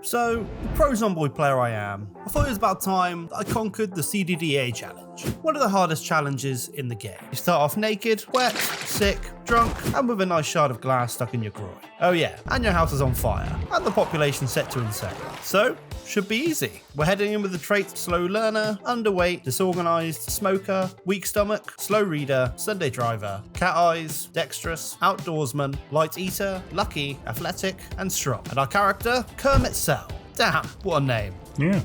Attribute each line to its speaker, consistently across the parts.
Speaker 1: So, the pro Zomboid player I am, I thought it was about time that I conquered the CDDA challenge, one of the hardest challenges in the game. You start off naked, wet, sick, drunk, and with a nice shard of glass stuck in your groin. Oh yeah, and your house is on fire, and the population set to insane. So, should be easy. We're heading in with the traits slow learner, underweight, disorganized, smoker, weak stomach, slow reader, Sunday driver, cat eyes, dexterous, outdoorsman, light eater, lucky, athletic, and strong. And our character, Kermit Cell. Damn, what a name.
Speaker 2: Yeah.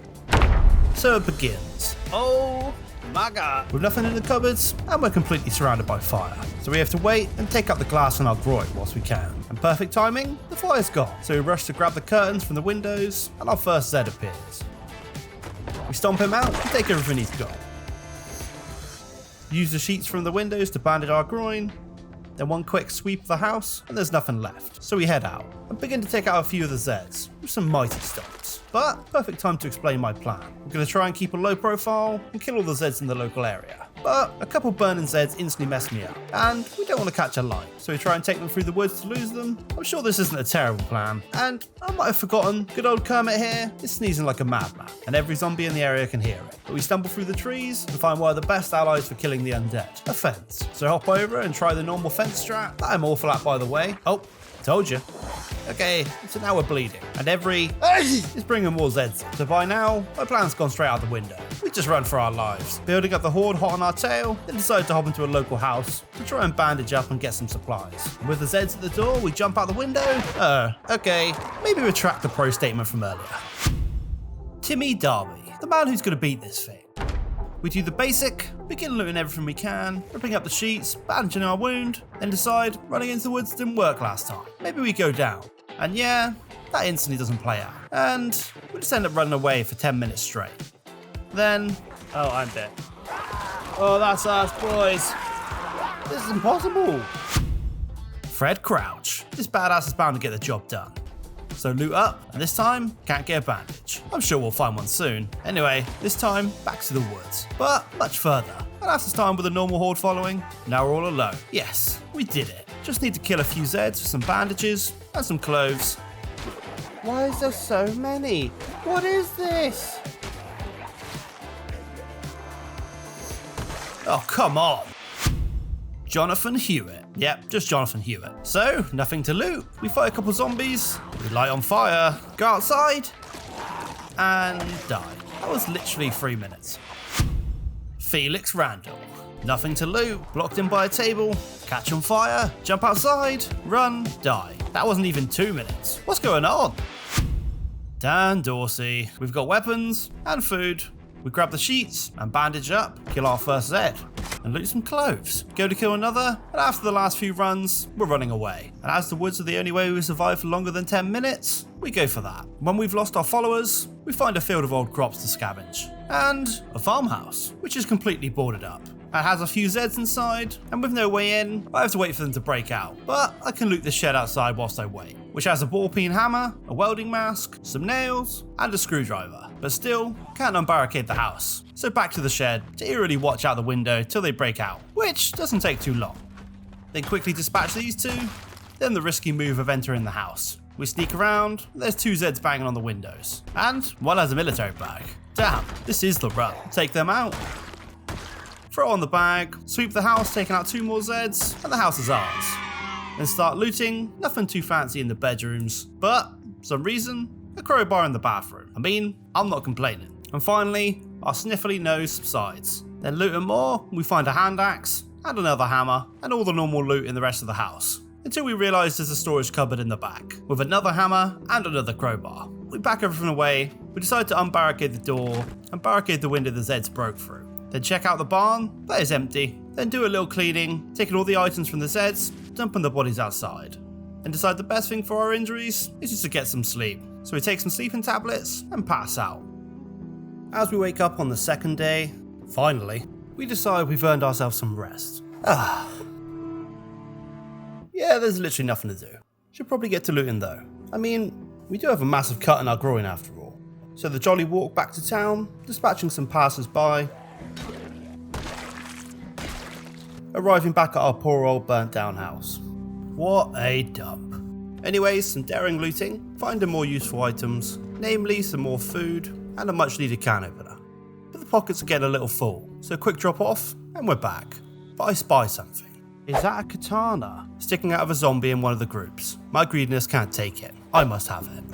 Speaker 1: So it begins. Oh my god. With nothing in the cupboards, and we're completely surrounded by fire. So we have to wait and take out the glass in our groin whilst we can. And perfect timing, the fire's gone. So we rush to grab the curtains from the windows, and our first Zed appears. We stomp him out and take everything he's got. Use the sheets from the windows to bandage our groin. Then one quick sweep of the house, and there's nothing left. So we head out and begin to take out a few of the Zeds with some mighty stunts. But perfect time to explain my plan. We're going to try and keep a low profile and kill all the Zeds in the local area. But a couple burning Zeds instantly mess me up, and we don't want to catch a light, so we try and take them through the woods to lose them. I'm sure this isn't a terrible plan, and I might have forgotten, good old Kermit here is sneezing like a madman, and every zombie in the area can hear it. But we stumble through the trees and find one of the best allies for killing the undead, a fence. So hop over and try the normal fence strat, that I'm awful at by the way. Oh, told you. Okay, so now we're bleeding, and every is bringing more Zeds in. So by now, my plan's gone straight out the window. We just run for our lives, building up the horde hot on our tail, then decide to hop into a local house to try and bandage up and get some supplies. And with the Zeds at the door, we jump out the window. Okay, maybe retract the pro statement from earlier. Timmy Darby, the man who's gonna beat this thing. We do the basic, begin looting everything we can, ripping up the sheets, bandaging our wound, then decide running into the woods didn't work last time. Maybe we go down. And yeah, that instantly doesn't play out. And we just end up running away for 10 minutes straight. Then, oh, I'm dead. Oh, that's us, boys. This is impossible. Fred Crouch. This badass is bound to get the job done. So loot up, and this time, can't get a bandage. I'm sure we'll find one soon. Anyway, this time, back to the woods, but much further. And that's this time with a normal horde following. Now we're all alone. Yes, we did it. Just need to kill a few Zeds with some bandages and some cloves. Why is there so many? What is this? Oh, come on. Jonathan Hewitt. Yep, just Jonathan Hewitt. So, nothing to loot. We fight a couple zombies, we light on fire, go outside, and die. That was literally 3 minutes. Felix Randall. Nothing to loot, blocked in by a table, catch on fire, jump outside, run, die. That wasn't even 2 minutes. What's going on? Dan Dorsey. We've got weapons and food. We grab the sheets and bandage up, kill our first Zed, and loot some cloves. Go to kill another, and after the last few runs, we're running away. And as the woods are the only way we survive for longer than 10 minutes, we go for that. When we've lost our followers, we find a field of old crops to scavenge. And a farmhouse, which is completely boarded up. It has a few Zeds inside, and with no way in, I have to wait for them to break out. But I can loot the shed outside whilst I wait, which has a ball-peen hammer, a welding mask, some nails, and a screwdriver. But still, can't unbarricade the house. So back to the shed to eerily watch out the window till they break out, which doesn't take too long. Then quickly dispatch these two, then the risky move of entering the house. We sneak around, there's 2 Zeds banging on the windows, and one has a military bag. Damn, this is the run. Take them out. Throw on the bag, sweep the house, taking out 2 more Zeds, and the house is ours. Then start looting, nothing too fancy in the bedrooms, but, for some reason, a crowbar in the bathroom. I mean, I'm not complaining. And finally, our sniffly nose subsides. Then looting more, we find a hand axe, and another hammer, and all the normal loot in the rest of the house. Until we realise there's a storage cupboard in the back, with another hammer and another crowbar. We pack everything away, we decide to unbarricade the door, and barricade the window the Zeds broke through. Then check out the barn, that is empty. Then do a little cleaning, taking all the items from the Zeds, dumping the bodies outside. And decide the best thing for our injuries is just to get some sleep. So we take some sleeping tablets and pass out. As we wake up on the second day, finally, we decide we've earned ourselves some rest. Yeah, there's literally nothing to do. Should probably get to looting though. I mean, we do have a massive cut in our groin after all. So the jolly walk back to town, dispatching some passers-by, arriving back at our poor old burnt down house. What a dump. Anyways, some daring looting, finding more useful items, namely some more food and a much needed can opener. But the pockets are getting a little full, so a quick drop off and we're back. But I spy something. Is that a katana? Sticking out of a zombie in one of the groups. My greediness can't take it. I must have it.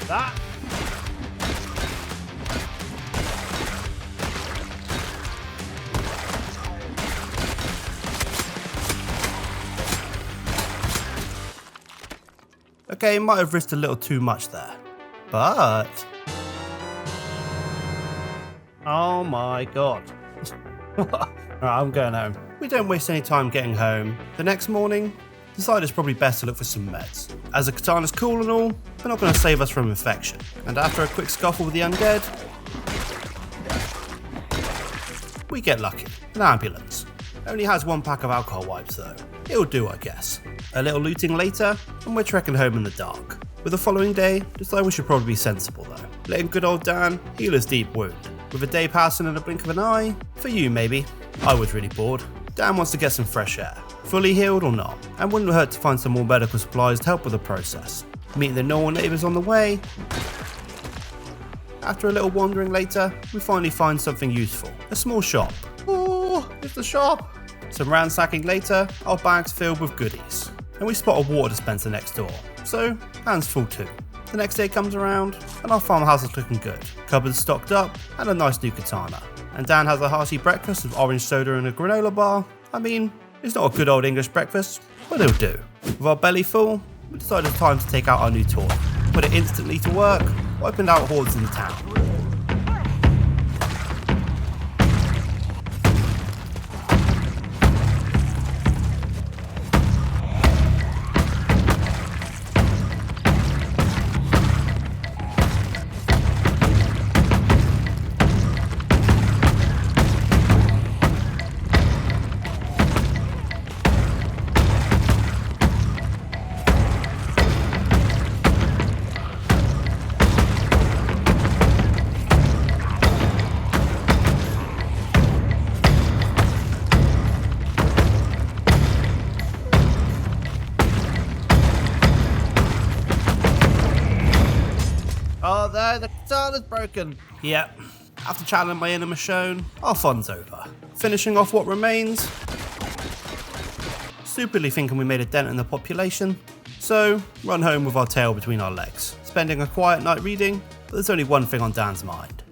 Speaker 1: That. Okay, might have risked a little too much there. But... oh my god. Alright, I'm going home. We don't waste any time getting home. The next morning, decide it's probably best to look for some meds. As the katana's cool and all, they're not going to save us from infection. And after a quick scuffle with the undead, we get lucky. An ambulance. Only has 1 pack of alcohol wipes though. It'll do, I guess. A little looting later, and we're trekking home in the dark. With the following day, decide we should probably be sensible though. Letting good old Dan heal his deep wound. With a day passing in a blink of an eye, for you maybe. I was really bored. Dan wants to get some fresh air. Fully healed or not, and wouldn't hurt to find some more medical supplies to help with the process. Meeting the normal neighbours on the way. After a little wandering later, we finally find something useful. A small shop. Oh, it's the shop! Some ransacking later, our bags filled with goodies. And we spot a water dispenser next door. So, hands full too. The next day comes around, and our farmhouse is looking good. Cupboards stocked up, and a nice new katana. And Dan has a hearty breakfast with orange soda and a granola bar. I mean, it's not a good old English breakfast, but it'll do. With our belly full, we decided it's time to take out our new toy. Put it instantly to work, wiping out hordes in the town. Oh no, the katana's broken. Yep. After channeling my inner Michonne, our fun's over. Finishing off what remains. Stupidly thinking we made a dent in the population. So, run home with our tail between our legs. Spending a quiet night reading, but there's only one thing on Dan's mind.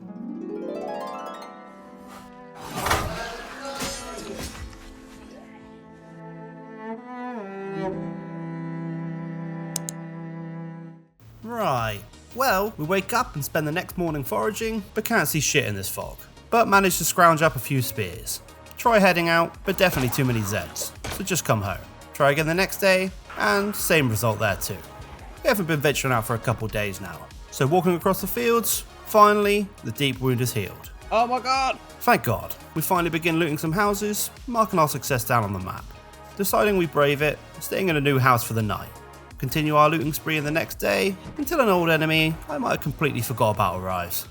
Speaker 1: Right. Well, we wake up and spend the next morning foraging, but can't see shit in this fog. But manage to scrounge up a few spears. Try heading out, but definitely too many Zeds, so just come home. Try again the next day, and same result there too. We haven't been venturing out for a couple days now. So walking across the fields, finally, the deep wound is healed. Oh my god! Thank god, we finally begin looting some houses, marking our success down on the map. Deciding we brave it, staying in a new house for the night. Continue our looting spree in the next day, until an old enemy I might have completely forgot about arrives.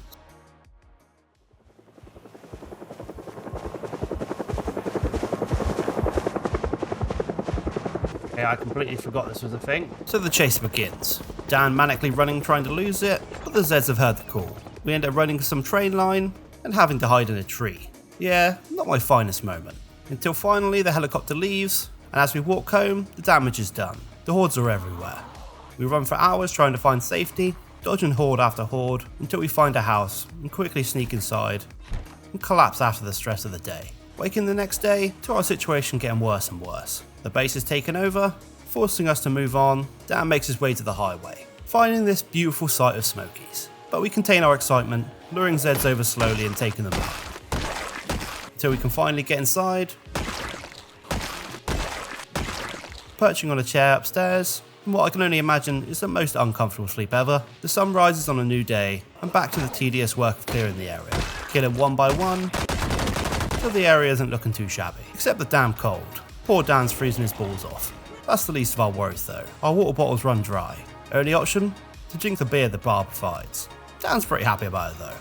Speaker 1: Okay, I completely forgot this was a thing. So the chase begins. Dan manically running trying to lose it, but the Zeds have heard the call. We end up running to some train line and having to hide in a tree. Yeah, not my finest moment. Until finally the helicopter leaves, and as we walk home, the damage is done. The hordes are everywhere. We run for hours trying to find safety, dodging horde after horde, until we find a house and quickly sneak inside and collapse after the stress of the day. Waking the next day to our situation getting worse and worse. The base is taken over, forcing us to move on. Dan makes his way to the highway, finding this beautiful sight of Smokies. But we contain our excitement, luring Zeds over slowly and taking them out. Until we can finally get inside, perching on a chair upstairs, and what I can only imagine is the most uncomfortable sleep ever. The sun rises on a new day, and back to the tedious work of clearing the area. Killing one by one, till the area isn't looking too shabby. Except the damn cold. Poor Dan's freezing his balls off. That's the least of our worries though. Our water bottles run dry. Only option? To drink the beer the bar provides. Dan's pretty happy about it though.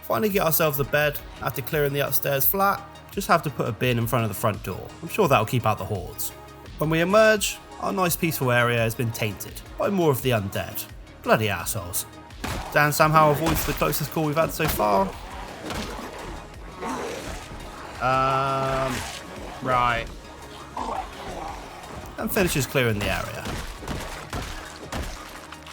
Speaker 1: Finally get ourselves a bed after clearing the upstairs flat. Just have to put a bin in front of the front door. I'm sure that'll keep out the hordes. When we emerge, our nice peaceful area has been tainted by more of the undead. Bloody assholes. Dan somehow avoids the closest call we've had so far. Right. And finishes clearing the area.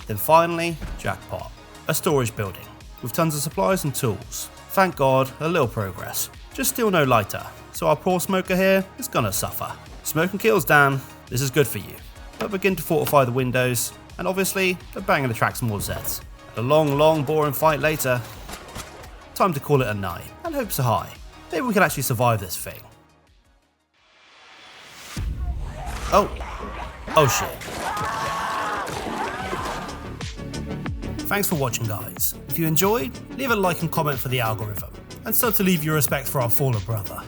Speaker 1: Then finally, jackpot. A storage building with tons of supplies and tools. Thank God, a little progress. Just still no lighter, so our poor smoker here is gonna suffer. Smoke and kills, Dan. This is good for you. But begin to fortify the windows, and obviously, the banging attracts more Zeds. A long, boring fight later. Time to call it a night, and hopes are high. Maybe we can actually survive this thing. Oh shit. Thanks for watching, guys. If you enjoyed, leave a like and comment for the algorithm, and sub to leave your respect for our fallen brother.